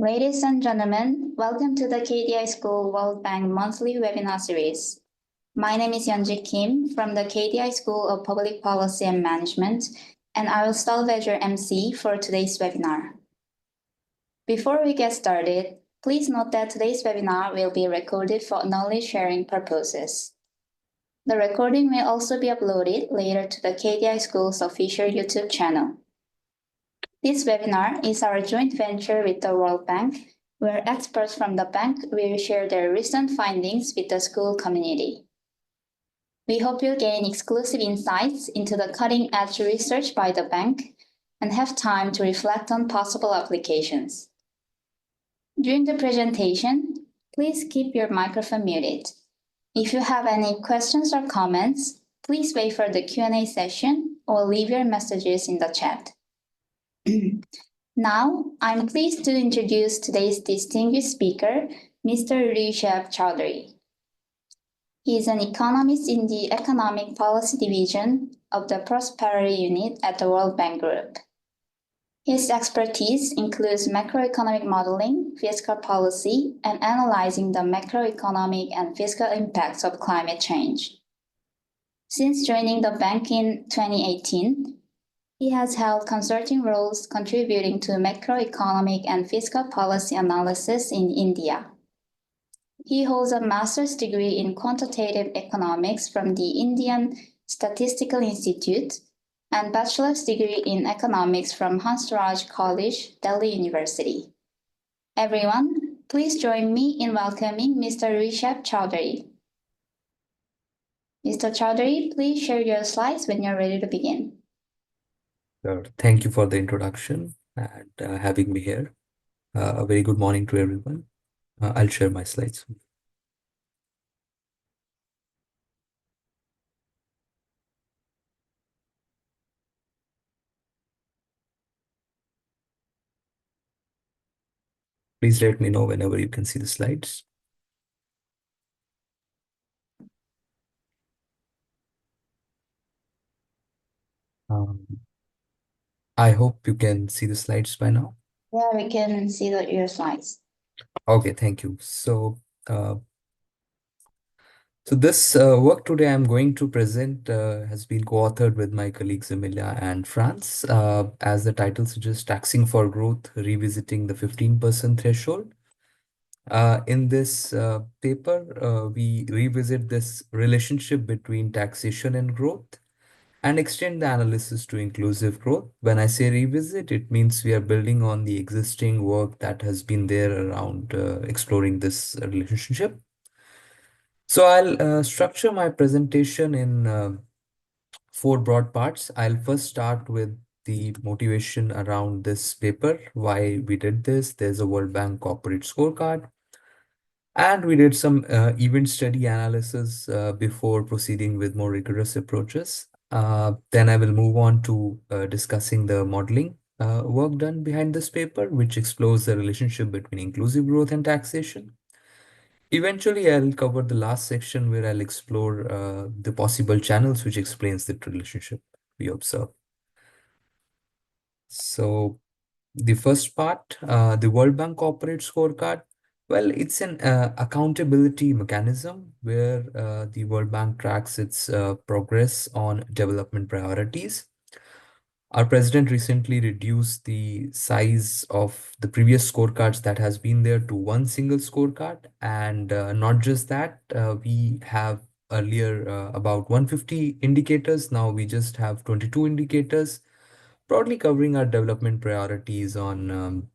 Ladies and gentlemen, welcome to the KDI School World Bank monthly webinar series. My name is Yeonji Kim from the KDI School of Public Policy and Management, and I will serve as your MC for today's webinar. Before we get started, please note that today's webinar will be recorded for knowledge sharing purposes. The recording will also be uploaded later to the KDI School's official YouTube channel. This webinar is our joint venture with the World Bank, where experts from the bank will share their recent findings with the school community. We hope you'll gain exclusive insights into the cutting-edge research by the bank and have time to reflect on possible applications. During the presentation, please keep your microphone muted. If you have any questions or comments, please wait for the Q&A session or leave your messages in the chat. Now, I'm pleased to introduce today's distinguished speaker, Mr. Rishabh Choudhary. He is an economist in the Economic Policy Division of the Prosperity Unit at the World Bank Group. His expertise includes macroeconomic modeling, fiscal policy, and analyzing the macroeconomic and fiscal impacts of climate change. Since joining the bank in 2018, he has held consulting roles contributing to macroeconomic and fiscal policy analysis in India. He holds a master's degree in quantitative economics from the Indian Statistical Institute and bachelor's degree in economics from Hansraj College, Delhi University. Everyone, please join me in welcoming Mr. Rishabh Choudhary. Mr. Choudhary, please share your slides when you're ready to begin. Sure. Thank you for the introduction and having me here. A very good morning to everyone. I'll share my slides. Please let me know whenever you can see the slides. I hope you can see the slides by now. Yeah, we can see your slides. Okay, thank you. So this work today I'm going to present has been co-authored with my colleagues Emilia and France. As the title suggests, Taxing for Growth, Revisiting the 15% Threshold. In this paper, we revisit this relationship between taxation and growth and extend the analysis to inclusive growth. When I say revisit, it means we are building on the existing work that has been there around exploring this relationship. So I'll structure my presentation in 4 broad parts. I'll first start with the motivation around this paper, why we did this. There's a World Bank corporate scorecard. And we did some event study analysis before proceeding with more rigorous approaches. Then I will move on to discussing the modeling work done behind this paper, which explores the relationship between inclusive growth and taxation. Eventually, I'll cover the last section where I'll explore the possible channels, which explains the relationship we observe. So the first part, the World Bank Corporate Scorecard. Well, it's an accountability mechanism where the World Bank tracks its progress on development priorities. Our president recently reduced the size of the previous scorecards that has been there to one single scorecard. And not just that, we have earlier about 150 indicators. Now we just have 22 indicators, broadly covering our development priorities on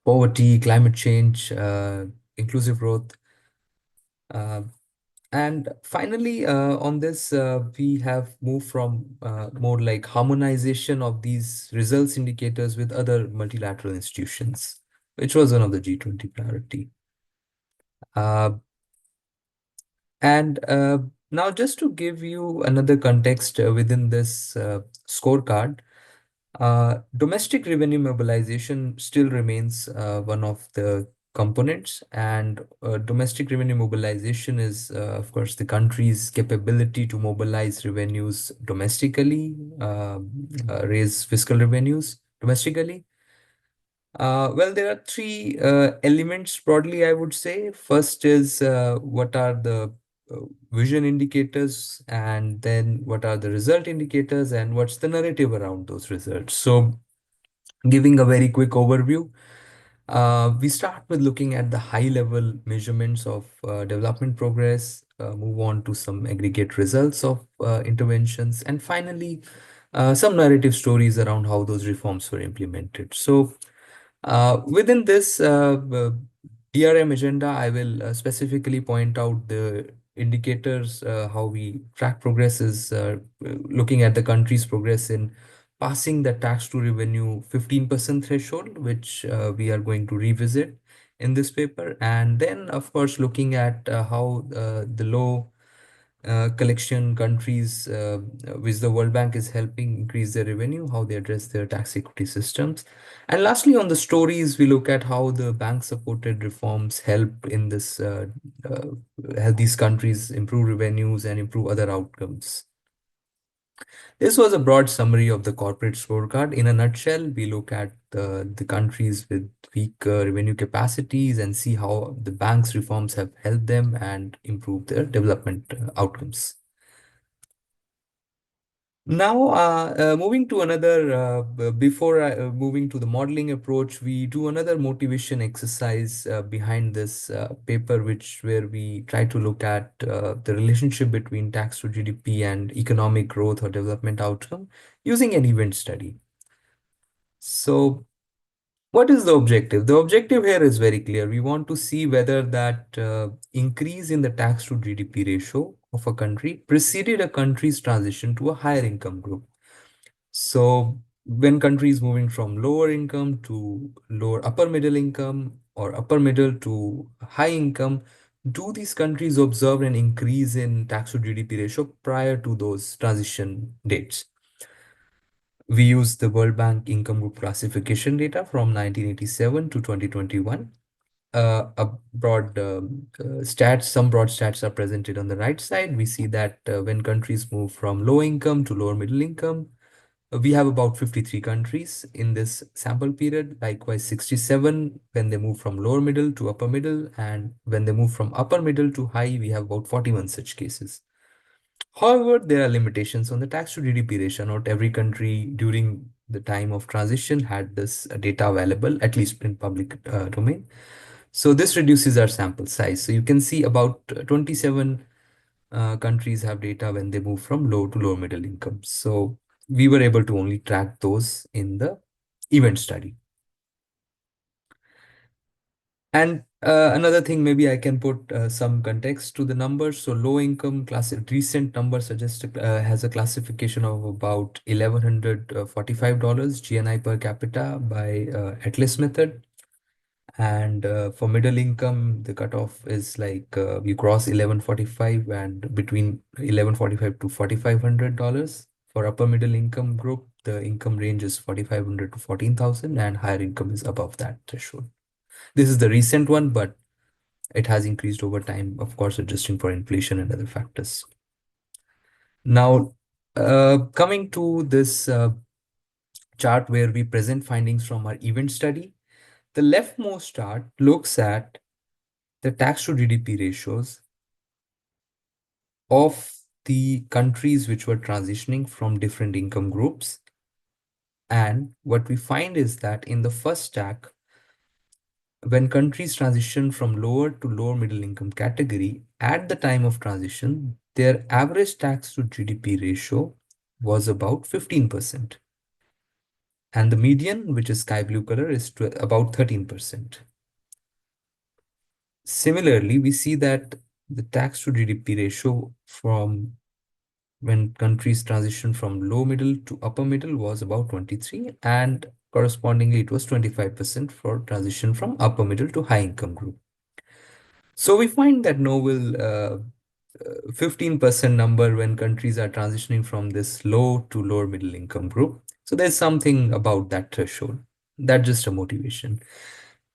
poverty, climate change, inclusive growth. And finally, on this, we have moved from more like harmonization of these results indicators with other multilateral institutions, which was one of the G20 priority. And now just to give you another context within this scorecard, domestic revenue mobilization still remains one of the components, and domestic revenue mobilization is, of course, the country's capability to mobilize revenues domestically, raise fiscal revenues domestically. Well, there are three elements broadly, I would say. First is what are the uh, vision indicators, and then what are the result indicators, and what's the narrative around those results. So, giving a very quick overview, we start with looking at the high level measurements of development progress, move on to some aggregate results of interventions, and finally, some narrative stories around how those reforms were implemented. So, within this DRM agenda, I will specifically point out the indicators, how we track progress is looking at the country's progress in passing the tax to revenue 15% threshold, which we are going to revisit in this paper. And then, of course, looking at how the low collection countries, which the World Bank is helping increase their revenue, how they address their tax equity systems. And lastly, on the stories, we look at how the bank supported reforms help in this, uh, help these countries improve revenues and improve other outcomes. This was a broad summary of the corporate scorecard. In a nutshell, we look at the countries with weak revenue capacities and see how the bank's reforms have helped them and improved their development outcomes. Now, moving to another, before moving to the modeling approach, we do another motivation exercise behind this paper, which where we try to look at the relationship between tax to GDP and economic growth or development outcome using an event study. So, what is the objective? The objective here is very clear. We want to see whether that increase in the tax to GDP ratio of a country preceded a country's transition to a higher income group. So when countries moving from lower income to lower upper middle income or upper middle to high income, do these countries observe an increase in tax to GDP ratio prior to those transition dates? We use the World Bank income group classification data from 1987 to 2021. A broad stats, some broad stats are presented on the right side. We see that when countries move from low income to lower middle income, we have about 53 countries in this sample period. Likewise, 67 when they move from lower middle to upper middle, and when they move from upper middle to high, we have about 41 such cases. However, there are limitations on the tax to GDP ratio. Not every country during the time of transition had this data available, at least in public domain. So this reduces our sample size. So you can see about 27 countries have data when they move from low to low middle income. So we were able to only track those in the event study. And another thing, maybe I can put some context to the numbers. So low income class, recent number suggests has a classification of about $1,145 GNI per capita by Atlas method. And for middle income, the cutoff is like you cross 1145 and between 1145 to $4,500. For upper middle income group, the income range is 4,500 to 14,000 and higher income is above that threshold. This is the recent one, but it has increased over time, of course, adjusting for inflation and other factors. Now, coming to this chart where we present findings from our event study, the leftmost chart looks at the tax to GDP ratios of the countries which were transitioning from different income groups. And what we find is that in the first stack, when countries transition from lower to lower middle income category, at the time of transition, their average tax to GDP ratio was about 15%. And the median, which is sky blue color, is about 13%. Similarly, we see that the tax to GDP ratio from when countries transition from low middle to upper middle was about 23, and correspondingly it was 25% for transition from upper middle to high income group. So we find that novel 15% number when countries are transitioning from this low to lower middle income group. So there's something about that threshold. That's just a motivation.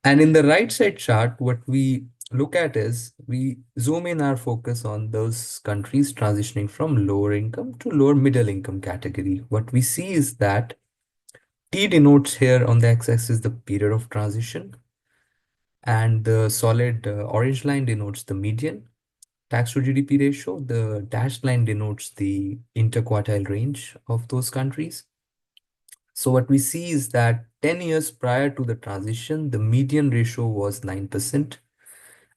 And in the right side chart, what we look at is we zoom in our focus on those countries transitioning from lower income to lower middle income category. What we see is that T denotes here on the x-axis the period of transition, and the solid orange line denotes the median tax to GDP ratio. The dashed line denotes the interquartile range of those countries. So what we see is that 10 years prior to the transition, the median ratio was 9%,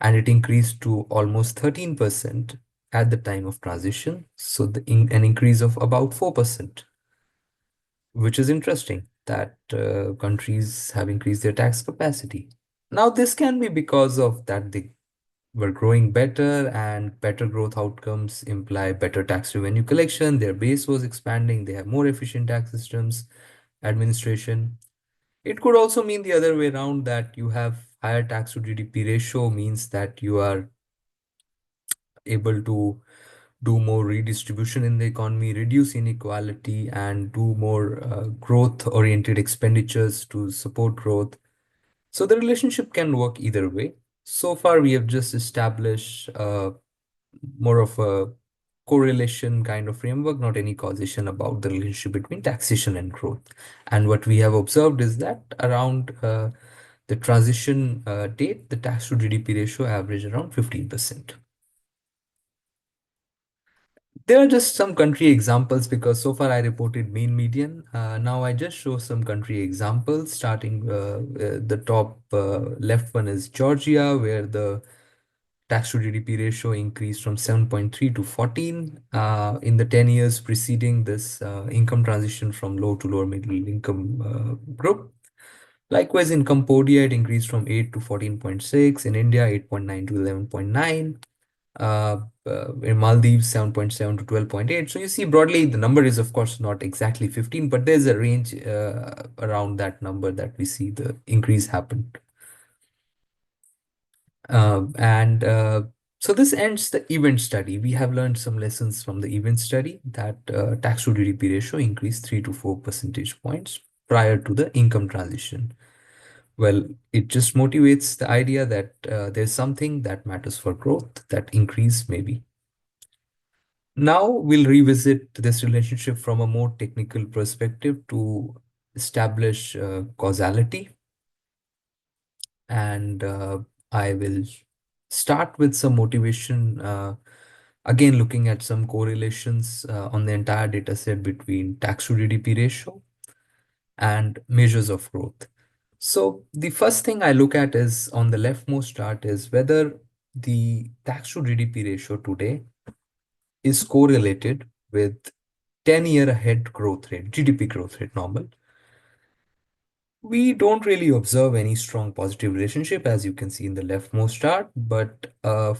and it increased to almost 13% at the time of transition. So an increase of about 4%, which is interesting that countries have increased their tax capacity. Now, this can be because of that they were growing better, and better growth outcomes imply better tax revenue collection. Their base was expanding. They have more efficient tax systems, administration. It could also mean the other way around, that you have higher tax to GDP ratio means that you are able to do more redistribution in the economy, reduce inequality, and do more growth oriented expenditures to support growth. So the relationship can work either way. So far, we have just established more of a correlation kind of framework, not any causation about the relationship between taxation and growth. And what we have observed is that around the transition date, the tax to GDP ratio averaged around 15%. There are just some country examples because so far I reported mean median. Now I just show some country examples, starting the top left one is Georgia, where the tax to GDP ratio increased from 7.3 to 14 in the 10 years preceding this income transition from low to lower middle income group. Likewise, in Cambodia, it increased from 8 to 14.6. In India, 8.9 to 11.9. In Maldives, 7.7 to 12.8. So you see, broadly, the number is, of course, not exactly 15, but there's a range around that number that we see the increase happen. And so this ends the event study. We have learned some lessons from the event study, that tax to GDP ratio increased 3 to 4 percentage points prior to the income transition. Well, it just motivates the idea that there's something that matters for growth, that increase maybe. Now we'll revisit this relationship from a more technical perspective to establish causality. And I will start with some motivation, again looking at some correlations on the entire data set between tax to GDP ratio and measures of growth. So the first thing I look at is on the leftmost chart is whether the tax to GDP ratio today is correlated with 10-year ahead growth rate, GDP growth rate normal. We don't really observe any strong positive relationship, as you can see in the leftmost chart, but well,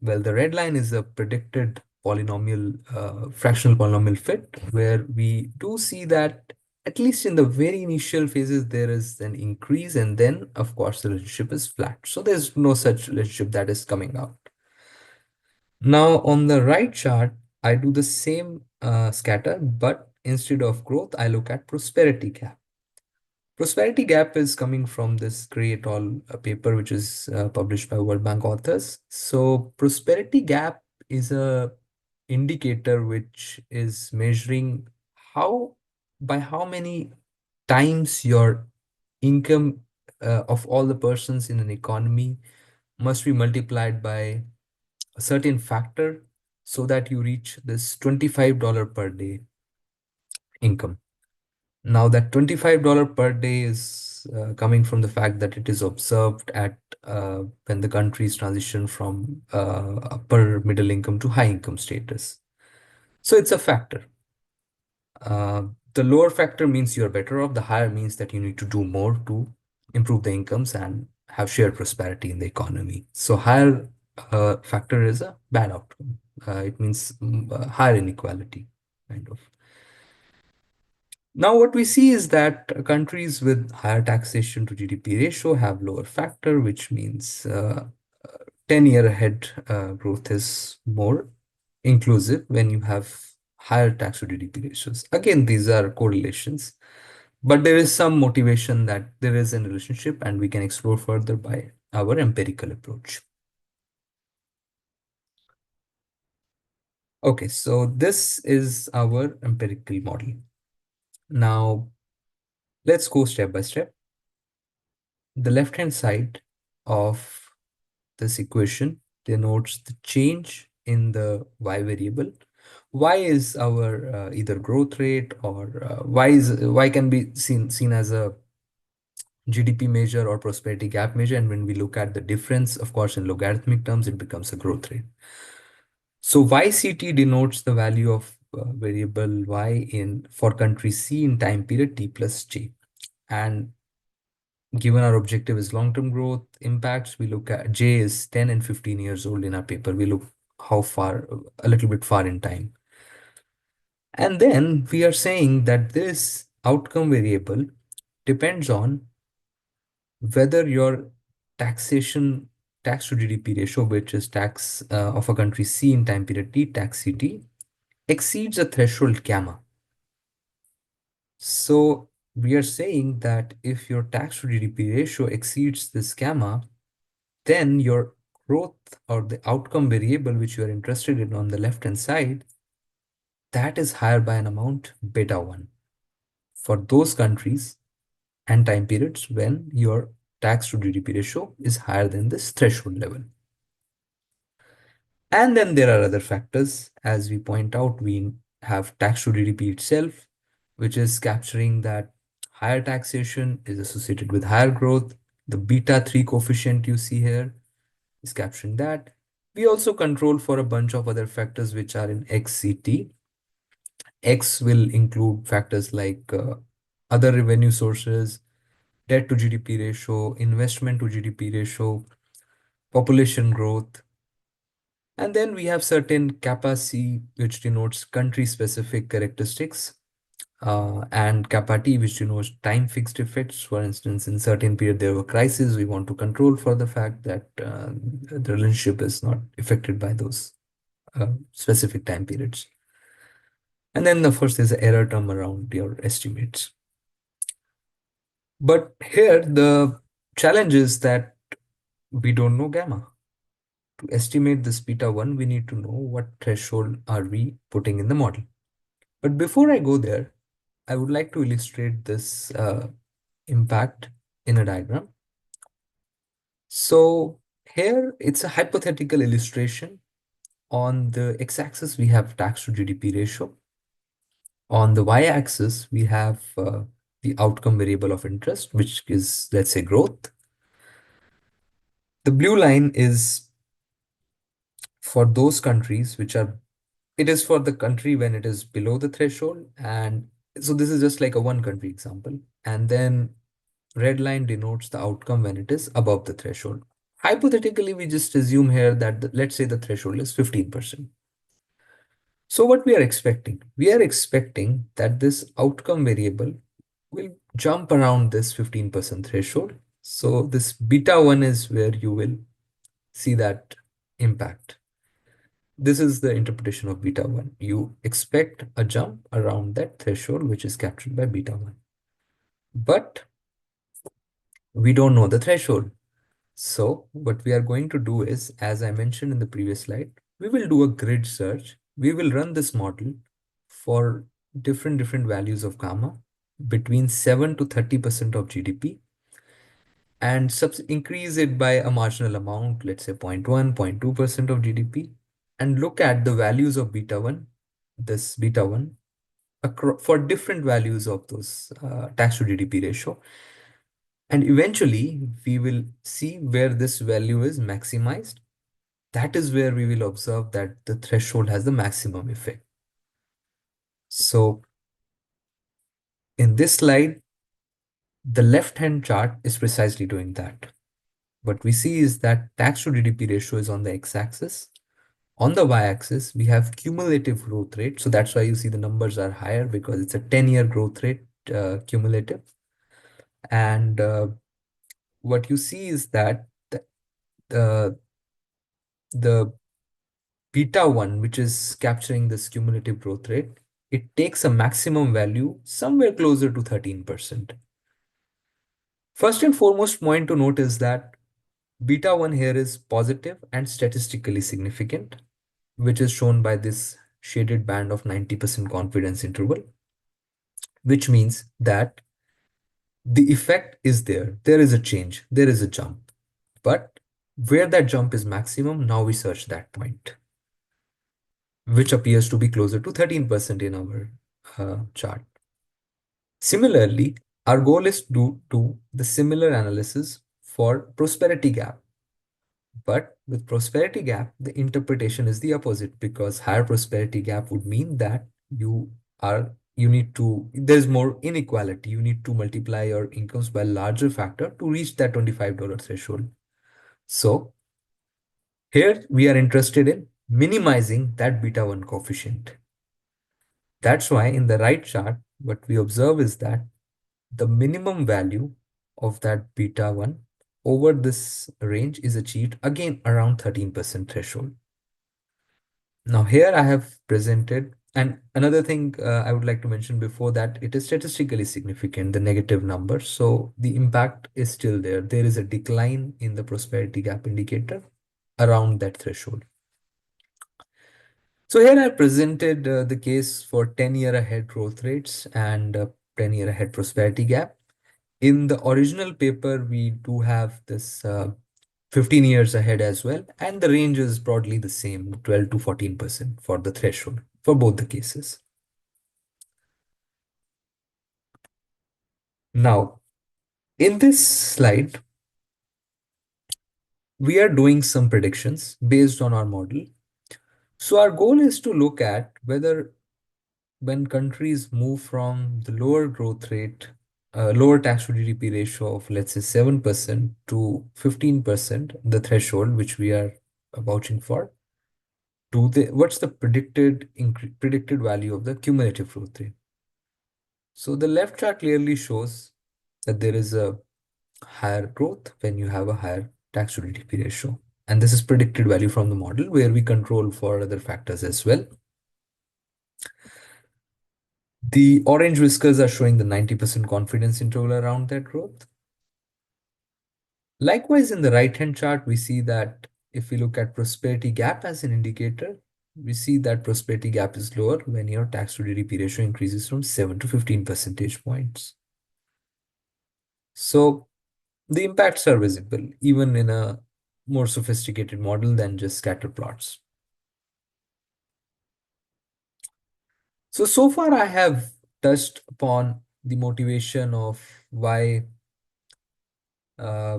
the red line is a predicted polynomial, fractional polynomial fit, where we do see that at least in the very initial phases, there is an increase, and then, of course, the relationship is flat. So there's no such relationship that is coming out. Now, on the right chart, I do the same scatter, but instead of growth, I look at prosperity gap. Prosperity gap is coming from this Gray et al. Paper, which is published by World Bank authors. So prosperity gap is a indicator which is measuring how by how many times your income of all the persons in an economy must be multiplied by a certain factor so that you reach this $25 per day income. Now that $25 per day is coming from the fact that it is observed at when the countries transition from upper middle income to high income status. So it's a factor. The lower factor means you're better off. The higher means that you need to do more to improve the incomes and have shared prosperity in the economy. So higher factor is a bad outcome. It means higher inequality, kind of. Now, what we see is that countries with higher taxation to GDP ratio have lower factor, which means 10-year ahead growth is more inclusive when you have higher tax to GDP ratios. Again, these are correlations, but there is some motivation that there is a relationship, and we can explore further by our empirical approach. Okay, so this is our empirical model. Now, Let's go step by step. The left-hand side of this equation denotes the change in the y variable. Y is our either growth rate, or y can be seen as a GDP measure or prosperity gap measure. And when we look at the difference, of course, in logarithmic terms, it becomes a growth rate. So YCT denotes the value of variable y in for country C in time period t plus j. And given our objective is long-term growth impacts, we look at j is 10 and 15 years old in our paper. We look how far, a little bit far in time. And then we are saying that this outcome variable depends on whether your taxation tax to GDP ratio, which is tax of a country C in time period T, tax CT, exceeds a threshold gamma. So we are saying that if your tax to GDP ratio exceeds this gamma, then your growth or the outcome variable which you are interested in on the left hand side, that is higher by an amount beta 1 for those countries and time periods when your tax to GDP ratio is higher than this threshold level. And then there are other factors. As we point out, we have tax to GDP itself, which is capturing that higher taxation is associated with higher growth. The beta 3 coefficient you see here is capturing that. We also control for a bunch of other factors which are in XCT. X will include factors like other revenue sources, debt to GDP ratio, investment to GDP ratio, population growth. And then we have certain kappa C, which denotes country-specific characteristics, and kappa T, which denotes time-fixed effects. For instance, in certain period there were crises, we want to control for the fact that the relationship is not affected by those specific time periods. And then, of course, there's an error term around your estimates. But here, the challenge is that we don't know gamma. To estimate this beta 1, we need to know what threshold are we putting in the model. But before I go there, I would like to illustrate this impact in a diagram. So here it's a hypothetical illustration. On the x-axis, we have tax to GDP ratio. On the y-axis, we have the outcome variable of interest, which is, let's say, growth. The blue line is for those countries which are, it is for the country when it is below the threshold. And so this is just like a one country example. And then red line denotes the outcome when it is above the threshold. Hypothetically, we just assume here that let's say the threshold is 15%. So what we are expecting? We are expecting that this outcome variable will jump around this 15% threshold. So this beta 1 is where you will see that impact. This is the interpretation of beta 1. You expect a jump around that threshold, which is captured by beta 1. But we don't know the threshold. So what we are going to do is, as I mentioned in the previous slide, we will do a grid search. We will run this model for different values of gamma between 7 to 30% of GDP, and increase it by a marginal amount, let's say 0.1, 0.2% of GDP, and look at the values of beta 1, this beta 1, for different values of those tax to GDP ratio. And eventually, we will see where this value is maximized. That is where we will observe that the threshold has the maximum effect. So in this slide, the left-hand chart is precisely doing that. What we see is that tax to GDP ratio is on the x-axis. On the y-axis, we have cumulative growth rate. So that's why you see the numbers are higher, because it's a 10-year growth rate cumulative. And what you see is that the beta 1, which is capturing this cumulative growth rate, it takes a maximum value somewhere closer to 13%. First and foremost point to note is that beta 1 here is positive and statistically significant, which is shown by this shaded band of 90% confidence interval, which means that The effect is there. There is a change. There is a jump. But where that jump is maximum, now we search that point, which appears to be closer to 13% in our chart. Similarly, our goal is to do the similar analysis for prosperity gap. But with prosperity gap, the interpretation is the opposite because higher prosperity gap would mean that you need to, there's more inequality. You need to multiply your incomes by a larger factor to reach that $25 threshold. So here we are interested in minimizing that beta 1 coefficient. That's why in the right chart, what we observe is that the minimum value of that beta 1 over this range is achieved again around 13% threshold. Now here I have presented, and another thing I would like to mention before that, it is statistically significant, the negative number. So the impact is still there. There is a decline in the prosperity gap indicator around that threshold. So here I presented the case for 10-year ahead growth rates and 10-year ahead prosperity gap. In the original paper, we do have this 15 years ahead as well, and the range is broadly the same, 12 to 14% for the threshold for both the cases. Now, in this slide, we are doing some predictions based on our model. So our goal is to look at whether when countries move from the lower growth rate, lower tax to GDP ratio of, let's say, 7% to 15%, the threshold which we are vouching for, what's the predicted value of the cumulative growth rate? So the left chart clearly shows that there is a higher growth when you have a higher tax to GDP ratio. And this is predicted value from the model where we control for other factors as well. The orange whiskers are showing the 90% confidence interval around that growth. Likewise, in the right-hand chart, we see that if we look at prosperity gap as an indicator, we see that prosperity gap is lower when your tax to GDP ratio increases from 7 to 15 percentage points. So the impacts are visible even in a more sophisticated model than just scatter plots. So far I have touched upon the motivation of why, uh,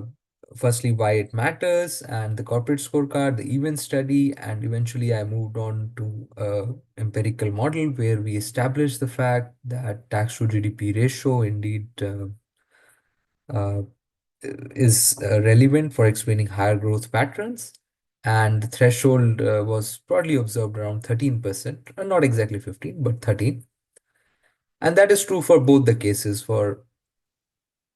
firstly, why it matters and the corporate scorecard, the event study, and eventually I moved on to a empirical model where we established the fact that tax to GDP ratio indeed uh, is relevant for explaining higher growth patterns. And the threshold was broadly observed around 13%, not exactly 15, but 13. And that is true for both the cases for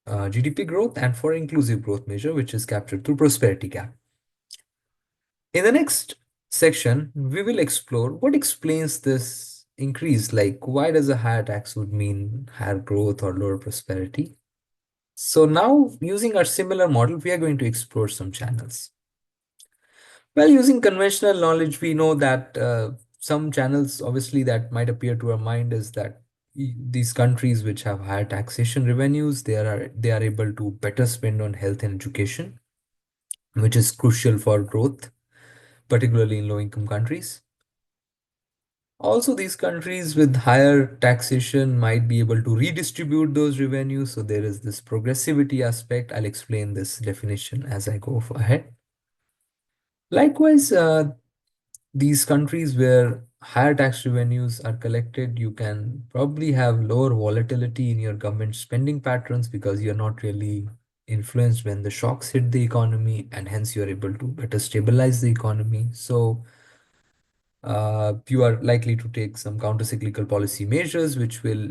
GDP growth and for inclusive growth measure, which is captured through prosperity gap. In the next section, we will explore what explains this increase, like why does a higher tax would mean higher growth or lower prosperity? So now, using our similar model, we are going to explore some channels. Well, using conventional knowledge, we know that some channels, obviously, that might appear to our mind is that these countries which have higher taxation revenues, they are able to better spend on health and education, which is crucial for growth, particularly in low-income countries. Also, these countries with higher taxation might be able to redistribute those revenues. So there is this progressivity aspect. I'll explain this definition as I go ahead. Likewise, these countries where higher tax revenues are collected, you can probably have lower volatility in your government spending patterns because you're not really influenced when the shocks hit the economy, and hence you're able to better stabilize the economy. So you are likely to take some countercyclical policy measures which will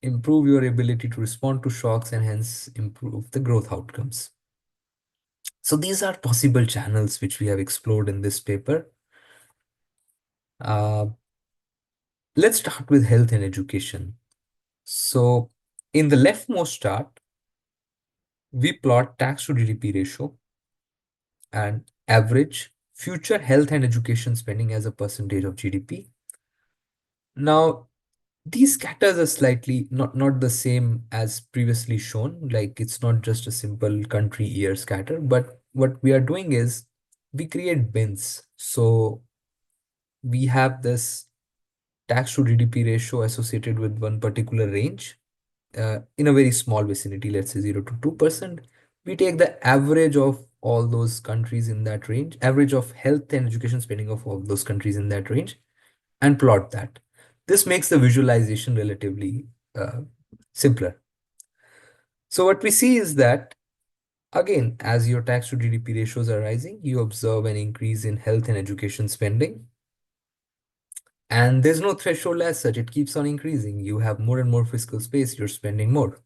improve your ability to respond to shocks and hence improve the growth outcomes. So these are possible channels which we have explored in this paper. Uh, let's start with health and education. So in the leftmost chart, we plot tax to GDP ratio and average future health and education spending as a percentage of GDP. Now, These scatters are slightly not the same as previously shown. Like it's not just a simple country year scatter, but what we are doing is we create bins. So we have this tax to GDP ratio associated with one particular range in a very small vicinity, let's say 0 to 2%. We take the average of all those countries in that range, average of health and education spending of all those countries in that range, and plot that. This makes the visualization relatively uh, simpler. So what we see is that, again, as your tax to GDP ratios are rising, you observe an increase in health and education spending. And there's no threshold as such, it keeps on increasing. You have more and more fiscal space, you're spending more.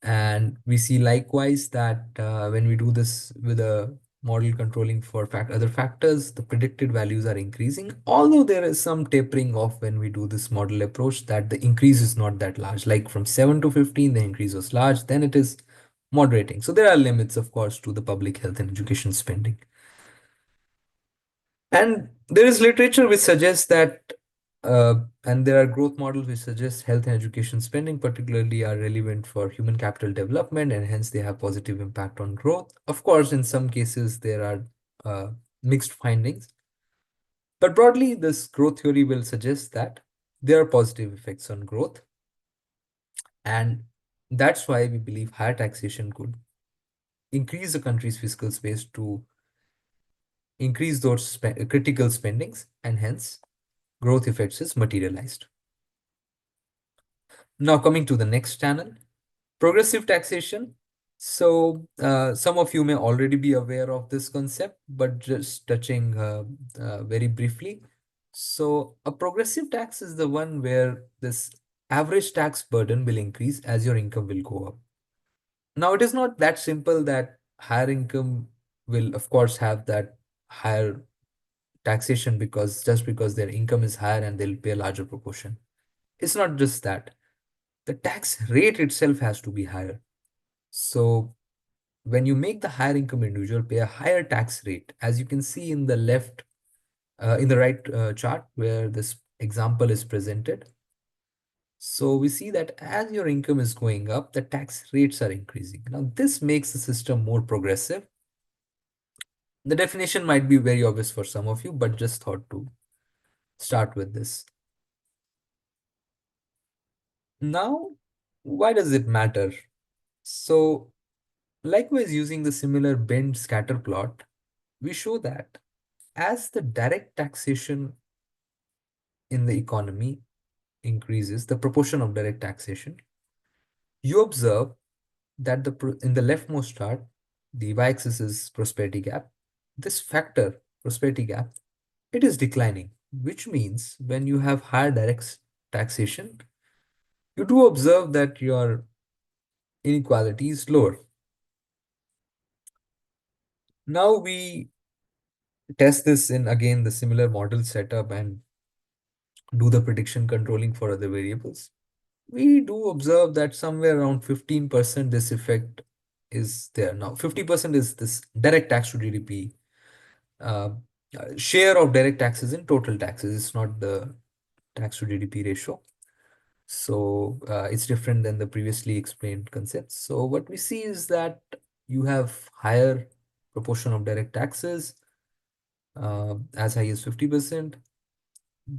And we see likewise that when we do this with a model controlling for other factors, the predicted values are increasing. Although there is some tapering off when we do this model approach, that the increase is not that large. Like from 7 to 15, the increase was large, then it is moderating. So there are limits, of course, to the public health and education spending. And there is literature which suggests that, and there are growth models which suggest health and education spending particularly are relevant for human capital development and hence they have positive impact on growth. Of course, in some cases, there are mixed findings. But broadly, this growth theory will suggest that there are positive effects on growth. And that's why we believe higher taxation could increase the country's fiscal space to increase those critical spendings and hence growth effects is materialized. Now coming to the next channel, progressive taxation. So some of you may already be aware of this concept, but just touching very briefly. So a progressive tax is the one where this average tax burden will increase as your income will go up. Now it is not that simple that higher income will of course have that higher taxation because just because their income is higher and they'll pay a larger proportion. It's not just that. The tax rate itself has to be higher. So when you make the higher income individual pay a higher tax rate, as you can see in the left, in the right chart where this example is presented. So we see that as your income is going up, the tax rates are increasing. Now this makes the system more progressive. The definition might be very obvious for some of you, but just thought to start with this. Now, why does it matter? So likewise, using the similar bend scatter plot, we show that as the direct taxation in the economy increases, the proportion of direct taxation, you observe that in the leftmost chart, the y-axis is prosperity gap. This factor, prosperity gap, it is declining, which means when you have higher direct taxation, you do observe that your inequality is lower. Now we test this in again the similar model setup and do the prediction controlling for other variables. We do observe that somewhere around 15% this effect is there. Now 50% is this direct tax to GDP uh, share of direct taxes in total taxes. It's not the tax to GDP ratio. So it's different than the previously explained concepts. So what we see is that you have higher proportion of direct taxes as high as 50%.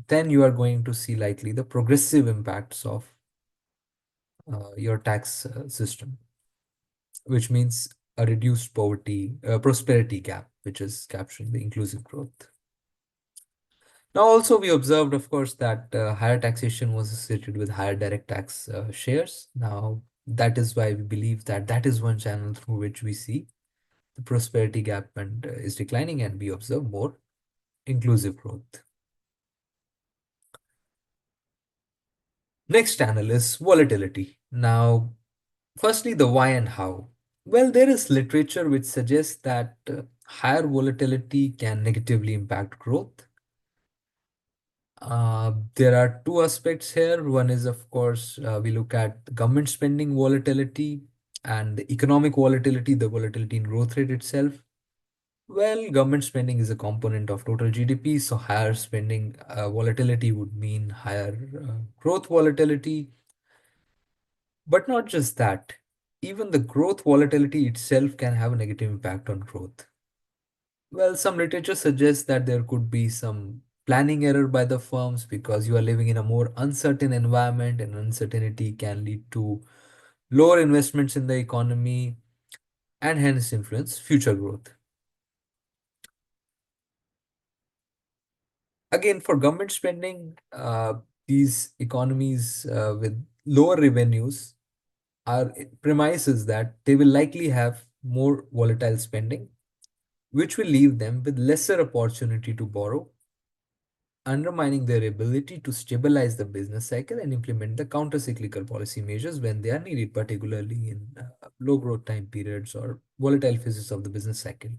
Then you are going to see likely the progressive impacts of your tax system, which means a reduced prosperity gap, which is capturing the inclusive growth. Now, also we observed, of course, that higher taxation was associated with higher direct tax shares. Now, that is why we believe that that is one channel through which we see the prosperity gap and is declining, and we observe more inclusive growth. Next channel is volatility. Now, firstly, the why and how. Well, there is literature which suggests that higher volatility can negatively impact growth. There are two aspects here. One is, of course, we look at government spending volatility and the economic volatility, the volatility in growth rate itself. Well, government spending is a component of total GDP, so higher spending volatility would mean higher growth volatility. But not just that, even the growth volatility itself can have a negative impact on growth. Well, some literature suggests that there could be some planning error by the firms because you are living in a more uncertain environment, and uncertainty can lead to lower investments in the economy and hence influence future growth. Again, for government spending, these economies with lower revenues are premises that they will likely have more volatile spending, which will leave them with lesser opportunity to borrow, undermining their ability to stabilize the business cycle and implement the counter-cyclical policy measures when they are needed, particularly in low growth time periods or volatile phases of the business cycle.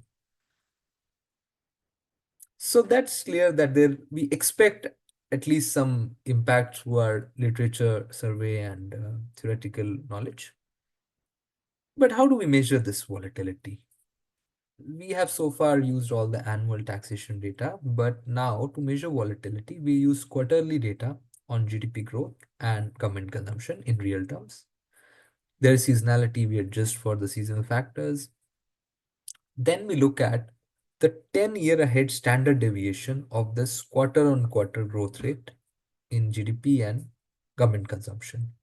So that's clear that there we expect at least some impact through our literature survey and theoretical knowledge. But how do we measure this volatility? We have so far used all the annual taxation data, but now to measure volatility, we use quarterly data on GDP growth and government consumption in real terms. There is seasonality, we adjust for the seasonal factors. Then we look at the 10-year ahead standard deviation of this quarter on quarter growth rate in GDP and government consumption.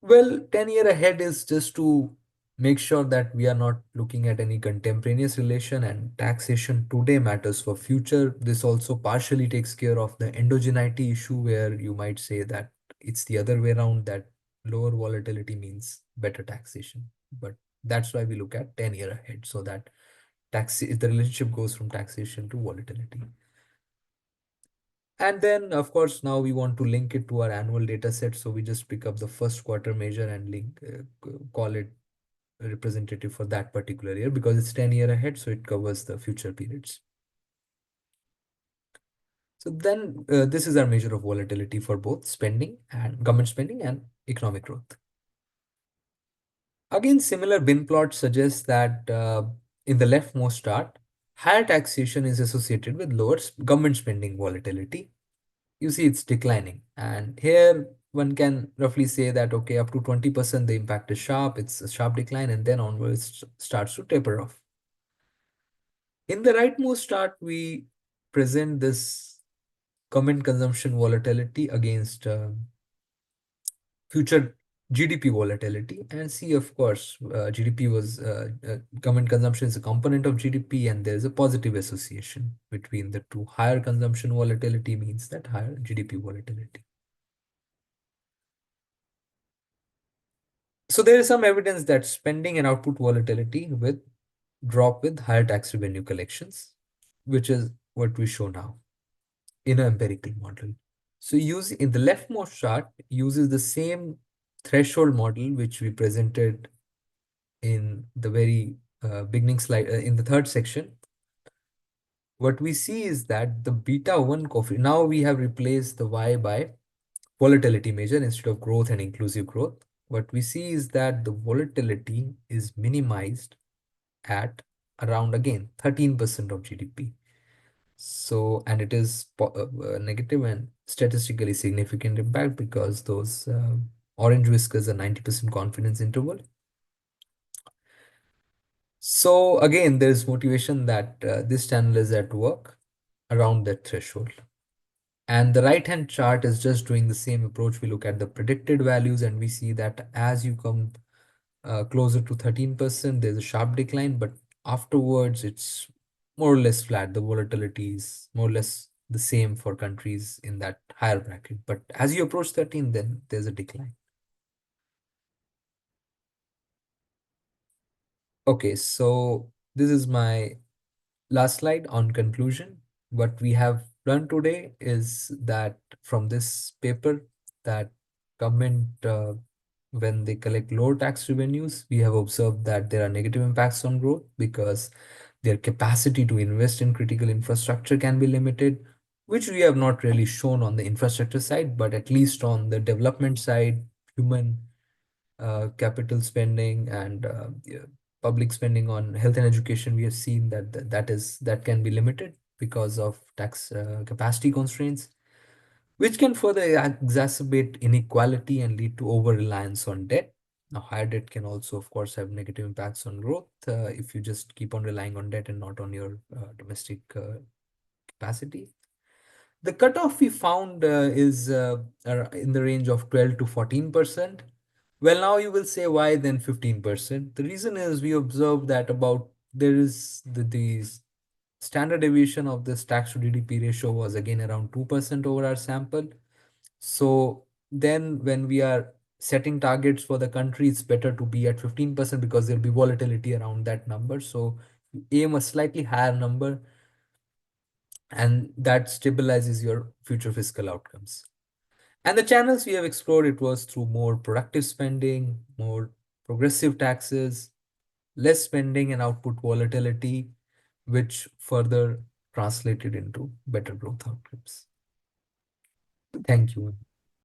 Well, 10-year ahead is just to make sure that we are not looking at any contemporaneous relation, and taxation today matters for future. This also partially takes care of the endogeneity issue where you might say that it's the other way around, that lower volatility means better taxation. But that's why we look at 10-year ahead so that the relationship goes from taxation to volatility. And then, of course, now we want to link it to our annual data set. So we just pick up the first quarter measure and call it representative for that particular year because it's 10-year ahead. So it covers the future periods. So then this is our measure of volatility for both spending and government spending and economic growth. Again, similar bin plot suggests that in the leftmost chart, higher taxation is associated with lower government spending volatility. You see it's declining. And here one can roughly say that, okay, up to 20%, the impact is sharp, it's a sharp decline, and then onwards starts to taper off. In the rightmost chart, we present this government consumption volatility against future GDP volatility and see, of course, GDP was government consumption is a component of GDP, and there is a positive association between the two. Higher consumption volatility means that higher GDP volatility. So there is some evidence that spending and output volatility with drop with higher tax revenue collections, which is what we show now in an empirical model. So use in the leftmost chart uses the same threshold model which we presented in the very beginning slide in the third section. What we see is that the beta 1 coefficient, now we have replaced the y by volatility measure instead of growth and inclusive growth. What we see is that the volatility is minimized at around again 13% of GDP. So, and it is negative and statistically significant impact because those orange whiskers are 90% confidence interval. So again, there is motivation that this channel is at work around that threshold. And the right-hand chart is just doing the same approach. We look at the predicted values and we see that as you come closer to 13%, there's a sharp decline, but afterwards it's more or less flat. The volatility is more or less the same for countries in that higher bracket. But as you approach 13, then there's a decline. Okay, so this is my last slide on conclusion. What we have learned today is that from this paper that government, when they collect lower tax revenues, we have observed that there are negative impacts on growth because their capacity to invest in critical infrastructure can be limited, which we have not really shown on the infrastructure side, but at least on the development side, human capital spending and yeah, public spending on health and education, we have seen that can be limited because of tax capacity constraints, which can further exacerbate inequality and lead to over-reliance on debt. Now, higher debt can also, of course, have negative impacts on growth if you just keep on relying on debt and not on your domestic capacity. The cutoff we found is in the range of 12 to 14%. Well, now you will say why then 15%? The reason is we observed that about there is the standard deviation of this tax to GDP ratio was again around 2% over our sample. So then when we are setting targets for the country, it's better to be at 15% because there'll be volatility around that number. So aim a slightly higher number, and that stabilizes your future fiscal outcomes. And the channels we have explored, it was through more productive spending, more progressive taxes, less spending and output volatility, which further translated into better growth outcomes. Thank you.